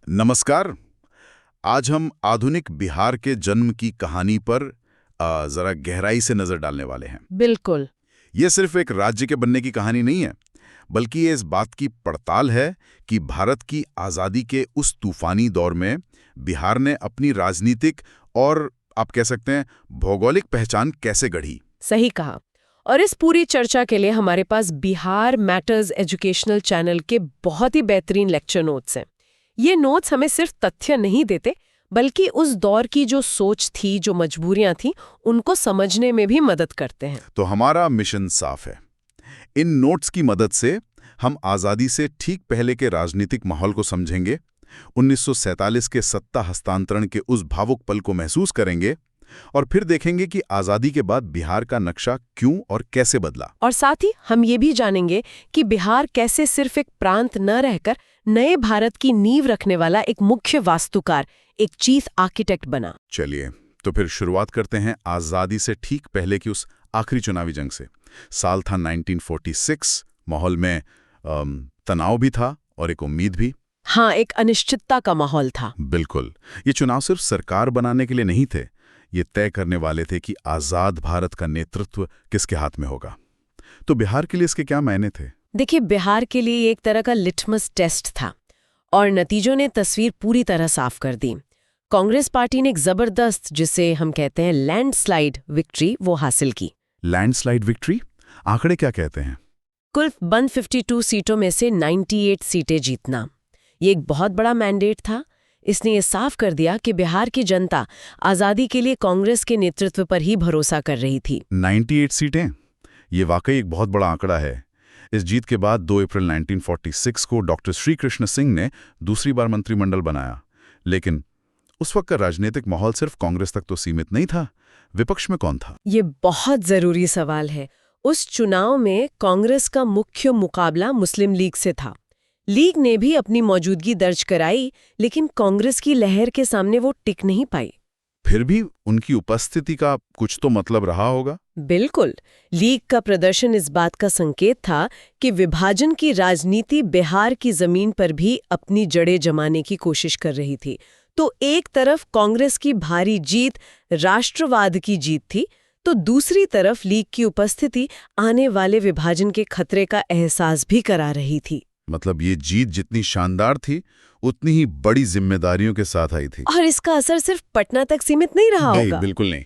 नमस्कार। आज हम आधुनिक बिहार के जन्म की कहानी पर जरा गहराई से नजर डालने वाले हैं। बिल्कुल। ये सिर्फ एक राज्य के बनने की कहानी नहीं है, बल्कि ये इस बात की पड़ताल है कि भारत की आज़ादी के उस तूफानी दौर में बिहार ने अपनी राजनीतिक और आप कह सकते हैं भौगोलिक पहचान कैसे गढ़ी। सही कहा। और इस पूरी चर्चा के लिए हमारे पास बिहार मैटर्स एजुकेशनल चैनल के बहुत ही बेहतरीन लेक्चर नोट्स हैं। ये नोट्स हमें सिर्फ तथ्य नहीं देते, बल्कि उस दौर की जो सोच थी, जो मजबूरियां थी, उनको समझने में भी मदद करते हैं। तो हमारा मिशन साफ है। इन नोट्स की मदद से हम आज़ादी से ठीक पहले के राजनीतिक माहौल को समझेंगे, 1947 के सत्ता हस्तांतरण के उस भावुक पल को महसूस करेंगे और फिर देखेंगे कि आज़ादी के बाद बिहार का नक्शा क्यों और कैसे बदला। और साथ ही हम ये भी जानेंगे कि बिहार कैसे सिर्फ एक प्रांत न रहकर नए भारत की नींव रखने वाला एक मुख्य वास्तुकार, एक चीफ आर्किटेक्ट बना। चलिए, तो फिर शुरुआत करते हैं आज़ादी से ठीक पहले की उस आखिरी चुनावी जंग से। साल था 1946। माहौल में तनाव भी था और एक उम्मीद भी। हाँ, एक अनिश्चितता का माहौल था। बिल्कुल। ये चुनाव सिर्फ सरकार बनाने के लिए नहीं थे, ये तय करने वाले थे कि आज़ाद भारत का नेतृत्व किसके हाथ में होगा। तो बिहार के लिए इसके क्या मायने थे? देखिए, बिहार के लिए एक तरह का लिटमस टेस्ट था और नतीजों ने तस्वीर पूरी तरह साफ कर दी। कांग्रेस पार्टी ने एक जबरदस्त, जिसे हम कहते हैं लैंडस्लाइड विक्ट्री, वो हासिल की। Landslide victory? आंकड़े क्या कहते हैं? कुल 152 सीटों में से 98 सीटें जीतना, ये एक बहुत बड़ा मैंडेट था। इसने ये साफ कर दिया कि बिहार की जनता आज़ादी के लिए कांग्रेस के नेतृत्व पर ही भरोसा कर रही थी। 98 सीटें? ये वाकई एक बहुत बड़ा आंकड़ा है। इस जीत के बाद 2 अप्रैल 1946 को डॉक्टर श्री कृष्ण सिंह ने दूसरी बार मंत्रिमंडल बनाया। लेकिन उस वक्त का राजनीतिक माहौल सिर्फ कांग्रेस तक तो सीमित नहीं था। विपक्ष में कौन था? ये बहुत जरूरी सवाल है। उस चुनाव में कांग्रेस का मुख्य मुकाबला मुस्लिम लीग से था। लीग ने भी अपनी मौजूदगी दर्ज कराई, लेकिन कांग्रेस की लहर के सामने वो टिक नहीं पाई। फिर भी उनकी उपस्थिति का कुछ तो मतलब रहा होगा। बिल्कुल। लीग का प्रदर्शन इस बात का संकेत था कि विभाजन की राजनीति बिहार की जमीन पर भी अपनी जड़ें जमाने की कोशिश कर रही थी। तो एक तरफ कांग्रेस की भारी जीत राष्ट्रवाद की जीत थी, तो दूसरी तरफ लीग की उपस्थिति आने वाले विभाजन के खतरे का एहसास भी करा रही थी। मतलब ये जीत जितनी शानदार थी, उतनी ही बड़ी जिम्मेदारियों के साथ आई थी। और इसका असर सिर्फ पटना तक सीमित नहीं रहा होगा। बिल्कुल नहीं।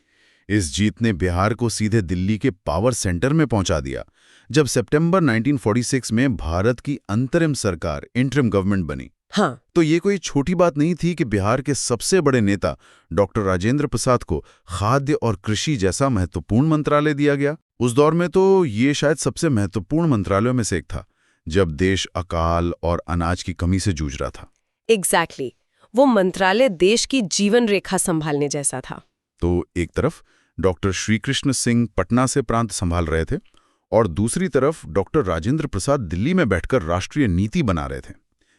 इस जीत ने बिहार को सीधे दिल्ली के पावर सेंटर में पहुंचा दिया। जब सितंबर 1946 में भारत की अंतरिम सरकार, इंटरिम गवर्नमेंट बनी, हाँ, तो ये कोई छोटी बात नहीं थी कि बिहार के सबसे बड़े नेता डॉक्टर राजेंद्र प्रसाद को खाद्य और कृषि जैसा महत्वपूर्ण मंत्रालय दिया गया। उस दौर में तो ये शायद सबसे महत्वपूर्ण मंत्रालयों में से एक था, जब देश अकाल और अनाज की कमी से जूझ रहा था। एग्जैक्टली। वो मंत्रालय देश की जीवन रेखा संभालने जैसा था। तो एक तरफ डॉक्टर श्री कृष्ण सिंह पटना से प्रांत संभाल रहे थे और दूसरी तरफ डॉक्टर राजेंद्र प्रसाद दिल्ली में बैठकर राष्ट्रीय नीति बना रहे थे।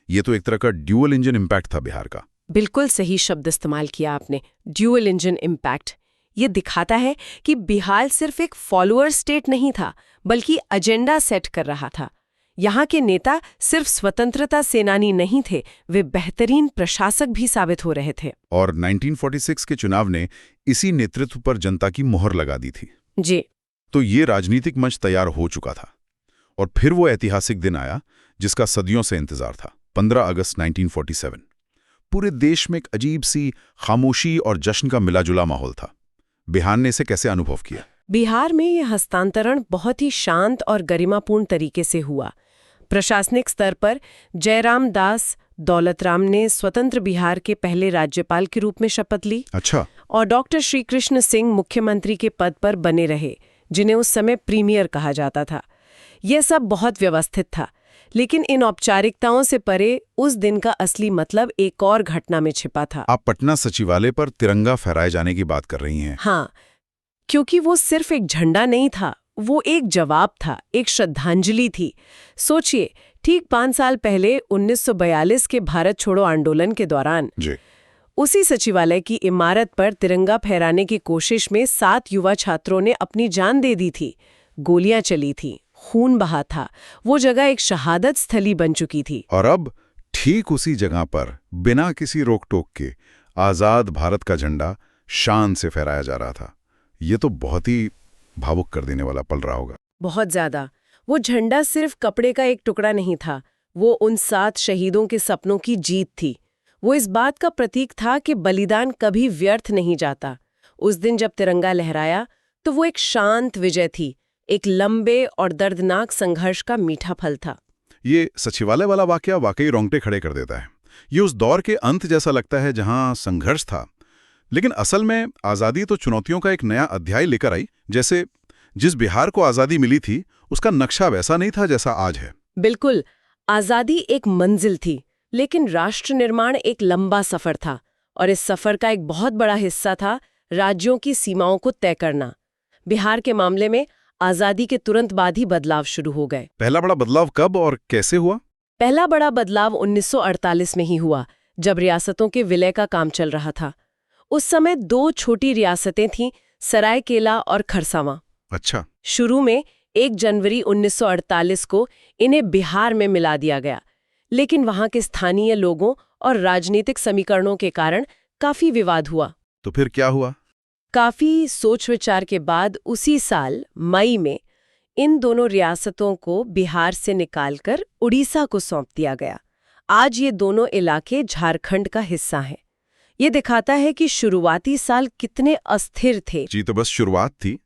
ये तो एक तरह का ड्यूअल इंजन इम्पैक्ट था बिहार का। बिल्कुल सही शब्द इस्तेमाल किया आपने, ड्यूअल इंजन इम्पैक्ट। ये दिखाता है कि बिहार सिर्फ एक फॉलोअर स्टेट नहीं था, बल्कि एजेंडा सेट कर रहा था। यहाँ के नेता सिर्फ स्वतंत्रता सेनानी नहीं थे, वे बेहतरीन प्रशासक भी साबित हो रहे थे। और 1946 के चुनाव ने इसी नेतृत्व पर जनता की मोहर लगा दी थी। जी। तो ये राजनीतिक मंच तैयार हो चुका था और फिर वो ऐतिहासिक दिन आया जिसका सदियों से इंतजार था। 15 अगस्त 1947। पूरे देश में एक अजीब सी खामोशी और जश्न का मिलाजुला माहौल था। बिहार ने इसे कैसे अनुभव किया? बिहार में यह हस्तांतरण बहुत ही शांत और गरिमापूर्ण तरीके से हुआ। प्रशासनिक स्तर पर जयराम दास दौलतराम ने स्वतंत्र बिहार के पहले राज्यपाल के रूप में शपथ ली। अच्छा। और डॉक्टर श्री कृष्ण सिंह मुख्यमंत्री के पद पर बने रहे, जिन्हें उस समय प्रीमियर कहा जाता था। यह सब बहुत व्यवस्थित था, लेकिन इन औपचारिकताओं से परे उस दिन का असली मतलब एक और घटना में छिपा था। आप पटना सचिवालय पर तिरंगा फहराए जाने की बात कर रही हैं। हाँ, क्योंकि वो सिर्फ एक झंडा नहीं था, वो एक जवाब था, एक श्रद्धांजलि थी। सोचिए, ठीक 5 साल पहले 1942 के भारत छोड़ो आंदोलन के दौरान जी, उसी सचिवालय की इमारत पर तिरंगा फहराने की कोशिश में 7 युवा छात्रों ने अपनी जान दे दी थी। गोलियां चली थी, खून बहा था, वो जगह एक शहादत स्थली बन चुकी थी। और अब ठीक उसी जगह पर बिना किसी रोक टोक के आज़ाद भारत का झंडा शान से फहराया जा रहा था। ये तो बहुत ही भावुक कर देने वाला पल रहा होगा। बहुत ज्यादा। वो झंडा सिर्फ कपड़े का एक टुकड़ा नहीं था, वो उन 7 शहीदों के सपनों की जीत थी। वो इस बात का प्रतीक था कि बलिदान कभी व्यर्थ नहीं जाता। उस दिन जब तिरंगा लहराया तो वो एक शांत विजय थी, एक लंबे और दर्दनाक संघर्ष का मीठा फल था। ये सचिवालय वाला वाकया वाकई रोंगटे खड़े कर देता है। ये उस दौर के अंत जैसा लगता है जहां संघर्ष था, लेकिन असल में आज़ादी तो चुनौतियों का एक नया अध्याय लेकर आई। जैसे जिस बिहार को आज़ादी मिली थी उसका नक्शा वैसा नहीं था जैसा आज है। बिल्कुल, आज़ादी एक मंजिल थी, लेकिन राष्ट्र निर्माण एक लंबा सफर था, और इस सफर का एक बहुत बड़ा हिस्सा था राज्यों की सीमाओं को तय करना। बिहार के मामले में आज़ादी के तुरंत बाद ही बदलाव शुरू हो गए। पहला बड़ा बदलाव कब और कैसे हुआ? पहला बड़ा बदलाव 1948 में ही हुआ, जब रियासतों के विलय का काम चल रहा था। उस समय 2 छोटी रियासतें थीं, सरायकेला और खरसावां। अच्छा। शुरू में 1 जनवरी 1948 को इन्हें बिहार में मिला दिया गया, लेकिन वहां के स्थानीय लोगों और राजनीतिक समीकरणों के कारण काफी विवाद हुआ। तो फिर क्या हुआ? काफी सोच विचार के बाद उसी साल मई में इन दोनों रियासतों को बिहार से निकालकर उड़ीसा को सौंप दिया गया। आज ये दोनों इलाके झारखंड का हिस्सा हैं। ये दिखाता है कि शुरुआती साल कितने अस्थिर थे। जी, तो बस शुरुआत थी।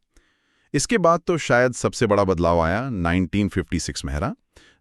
इसके बाद तो शायद सबसे बड़ा बदलाव आया 1956 में,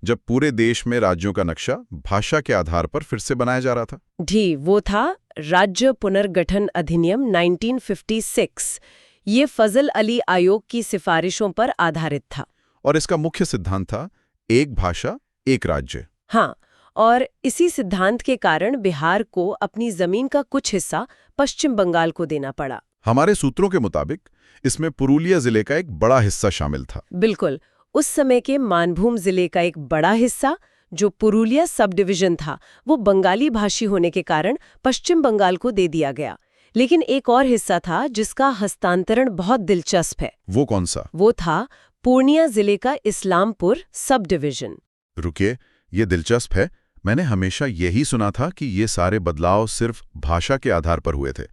जब पूरे देश में राज्यों का नक्शा भाषा के आधार पर फिर से बनाया जा रहा था। जी, वो था राज्य पुनर्गठन अधिनियम 1956। ये फजल अली आयोग की सिफारिशों पर आधारित था। और इसका मुख्य सिद्धांत था एक भाषा एक राज्य। हाँ, और इसी सिद्धांत के कारण बिहार को अपनी जमीन का कुछ हिस्सा पश्चिम बंगाल को देना पड़ा। हमारे सूत्रों के मुताबिक इसमें पुरुलिया जिले का एक बड़ा हिस्सा शामिल था। बिल्कुल, उस समय के मानभूम जिले का एक बड़ा हिस्सा, जो पुरुलिया सब डिवीजन था, वो बंगाली भाषी होने के कारण पश्चिम बंगाल को दे दिया गया। लेकिन एक और हिस्सा था जिसका हस्तांतरण बहुत दिलचस्प है। वो कौन सा? वो था पूर्णिया जिले का इस्लामपुर सब डिवीजन। रुकिए, ये दिलचस्प है। मैंने हमेशा यही सुना था कि ये सारे बदलाव सिर्फ भाषा के आधार पर हुए थे,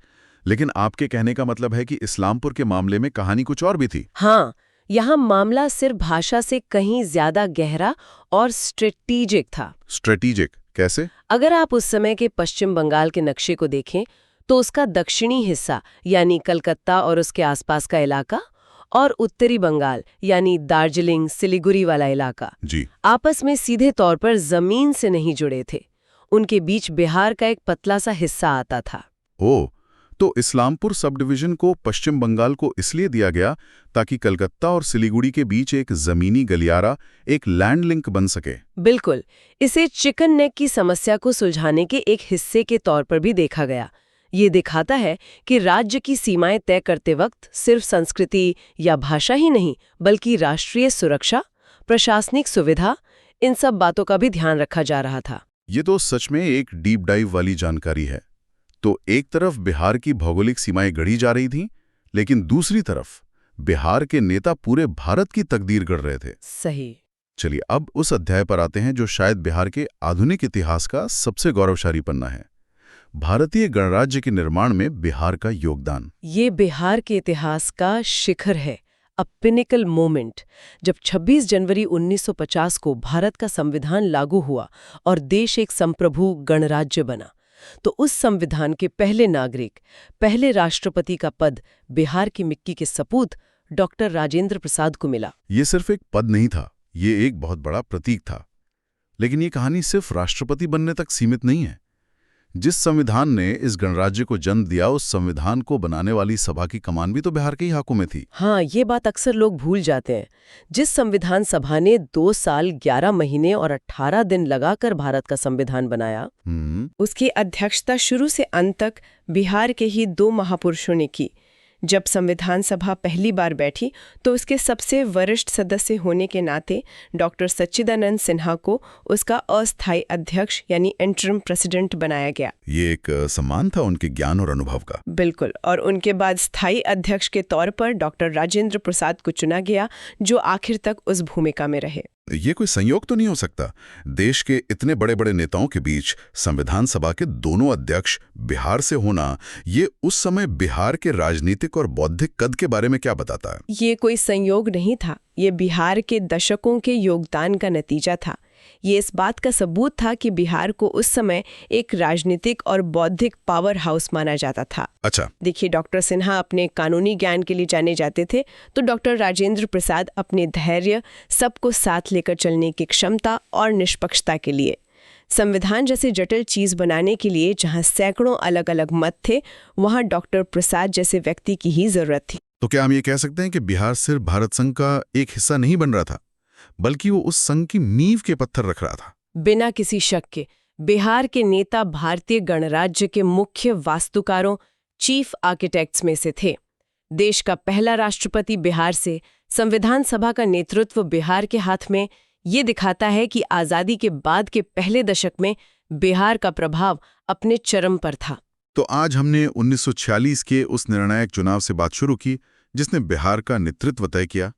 लेकिन आपके कहने का मतलब है कि इस्लामपुर के मामले में कहानी कुछ और भी थी। हाँ, यहाँ मामला सिर्फ भाषा से कहीं ज्यादा गहरा और स्ट्रेटेजिक था। स्ट्रेटेजिक कैसे? अगर आप उस समय के पश्चिम बंगाल के नक्शे को देखें तो उसका दक्षिणी हिस्सा यानी कलकत्ता और उसके आसपास का इलाका, और उत्तरी बंगाल यानी दार्जिलिंग सिलीगुड़ी वाला इलाका जी, आपस में सीधे तौर पर जमीन से नहीं जुड़े थे। उनके बीच बिहार का एक पतला सा हिस्सा आता था। ओह, तो इस्लामपुर सब डिवीजन को पश्चिम बंगाल को इसलिए दिया गया ताकि कलकत्ता और सिलीगुड़ी के बीच एक जमीनी गलियारा, एक लैंड लिंक बन सके। बिल्कुल, इसे चिकन नेक की समस्या को सुलझाने के एक हिस्से के तौर पर भी देखा गया। ये दिखाता है कि राज्य की सीमाएं तय करते वक्त सिर्फ संस्कृति या भाषा ही नहीं, बल्कि राष्ट्रीय सुरक्षा, प्रशासनिक सुविधा, इन सब बातों का भी ध्यान रखा जा रहा था। ये तो सच में एक डीप डाइव वाली जानकारी है। तो एक तरफ बिहार की भौगोलिक सीमाएं गढ़ी जा रही थीं, लेकिन दूसरी तरफ बिहार के नेता पूरे भारत की तकदीर गढ़ रहे थे। सही। चलिए अब उस अध्याय पर आते हैं जो शायद बिहार के आधुनिक इतिहास का सबसे गौरवशाली पन्ना है, भारतीय गणराज्य के निर्माण में बिहार का योगदान। ये बिहार के इतिहास का शिखर है, अ पिनिकल मोमेंट। जब 26 जनवरी 1950 को भारत का संविधान लागू हुआ और देश एक संप्रभु गणराज्य बना, तो उस संविधान के पहले नागरिक, पहले राष्ट्रपति का पद बिहार की मिट्टी के सपूत डॉक्टर राजेंद्र प्रसाद को मिला। ये सिर्फ एक पद नहीं था, ये एक बहुत बड़ा प्रतीक था। लेकिन ये कहानी सिर्फ राष्ट्रपति बनने तक सीमित नहीं है। जिस संविधान ने इस गणराज्य को जन्म दिया, उस संविधान को बनाने वाली सभा की कमान भी तो बिहार के ही हाथों में थी। हाँ, ये बात अक्सर लोग भूल जाते हैं। जिस संविधान सभा ने 2 साल 11 महीने और 18 दिन लगाकर भारत का संविधान बनाया, उसकी अध्यक्षता शुरू से अंत तक बिहार के ही 2 महापुरुषों ने की। जब संविधान सभा पहली बार बैठी तो उसके सबसे वरिष्ठ सदस्य होने के नाते डॉक्टर सच्चिदानंद सिन्हा को उसका अस्थायी अध्यक्ष यानी इंटरिम प्रेसिडेंट बनाया गया। ये एक सम्मान था उनके ज्ञान और अनुभव का। बिल्कुल, और उनके बाद स्थायी अध्यक्ष के तौर पर डॉक्टर राजेंद्र प्रसाद को चुना गया, जो आखिर तक उस भूमिका में रहे। ये कोई संयोग तो नहीं हो सकता? देश के इतने बड़े बड़े नेताओं के बीच संविधान सभा के दोनों अध्यक्ष बिहार से होना, ये उस समय बिहार के राजनीतिक और बौद्धिक कद के बारे में क्या बताता है? ये कोई संयोग नहीं था, ये बिहार के दशकों के योगदान का नतीजा था। ये इस बात का सबूत था कि बिहार को उस समय एक राजनीतिक और बौद्धिक पावर हाउस माना जाता था। अच्छा। देखिए, डॉक्टर सिन्हा अपने कानूनी ज्ञान के लिए जाने जाते थे, तो डॉक्टर राजेंद्र प्रसाद अपने धैर्य, सबको साथ लेकर चलने की क्षमता और निष्पक्षता के लिए। संविधान जैसे जटिल चीज बनाने के लिए जहां सैकड़ों अलग अलग मत थे, वहां डॉक्टर प्रसाद जैसे व्यक्ति की ही जरूरत थी। तो क्या हम ये कह सकते हैं कि बिहार सिर्फ भारत संघ का एक हिस्सा नहीं बन रहा था, बल्कि वो उस संघ की नींव के पत्थर रख रहा था? बिना किसी शक के बिहार के नेता भारतीय गणराज्य के मुख्य वास्तुकारों, चीफ आर्किटेक्ट्स में से थे। देश का पहला राष्ट्रपति बिहार से, संविधान सभा का नेतृत्व बिहार के हाथ में, ये दिखाता है कि आजादी के बाद के पहले दशक में बिहार का प्रभाव अपने चरम पर था। तो आज हमने 1946 के उस निर्णायक चुनाव से बात शुरू की जिसने बिहार का नेतृत्व तय किया।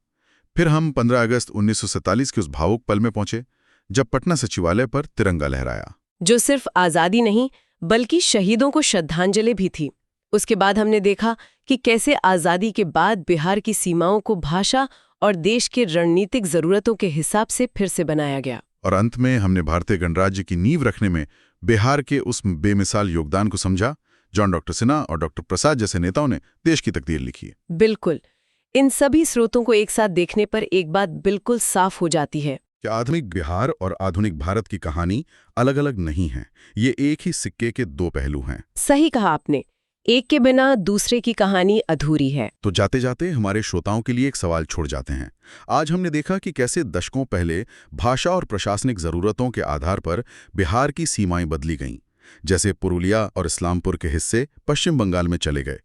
फिर हम 15 अगस्त 1947 के उस भावुक पल में पहुंचे जब पटना सचिवालय पर तिरंगा लहराया, जो सिर्फ आजादी नहीं बल्कि शहीदों को श्रद्धांजलि भी थी। उसके बाद हमने देखा कि कैसे आजादी के बाद बिहार की सीमाओं को भाषा और देश के रणनीतिक जरूरतों के हिसाब से फिर से बनाया गया। और अंत में हमने भारतीय गणराज्य की नींव रखने में बिहार के उस बेमिसाल योगदान को समझा, जॉन डॉक्टर सिन्हा और डॉक्टर प्रसाद जैसे नेताओं ने देश की तकदीर लिखी। बिल्कुल। इन सभी स्रोतों को एक साथ देखने पर एक बात बिल्कुल साफ हो जाती है कि आधुनिक बिहार और आधुनिक भारत की कहानी अलग अलग नहीं है, ये एक ही सिक्के के दो पहलू हैं। सही कहा आपने, एक के बिना दूसरे की कहानी अधूरी है। तो जाते जाते हमारे श्रोताओं के लिए एक सवाल छोड़ जाते हैं। आज हमने देखा कि कैसे दशकों पहले भाषा और प्रशासनिक जरूरतों के आधार पर बिहार की सीमाएं बदली गईं, जैसे पुरुलिया और इस्लामपुर के हिस्से पश्चिम बंगाल में चले गए।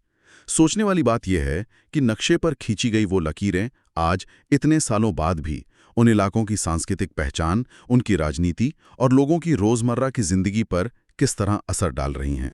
सोचने वाली बात यह है कि नक्शे पर खींची गई वो लकीरें आज इतने सालों बाद भी उन इलाकों की सांस्कृतिक पहचान, उनकी राजनीति और लोगों की रोजमर्रा की जिंदगी पर किस तरह असर डाल रही हैं।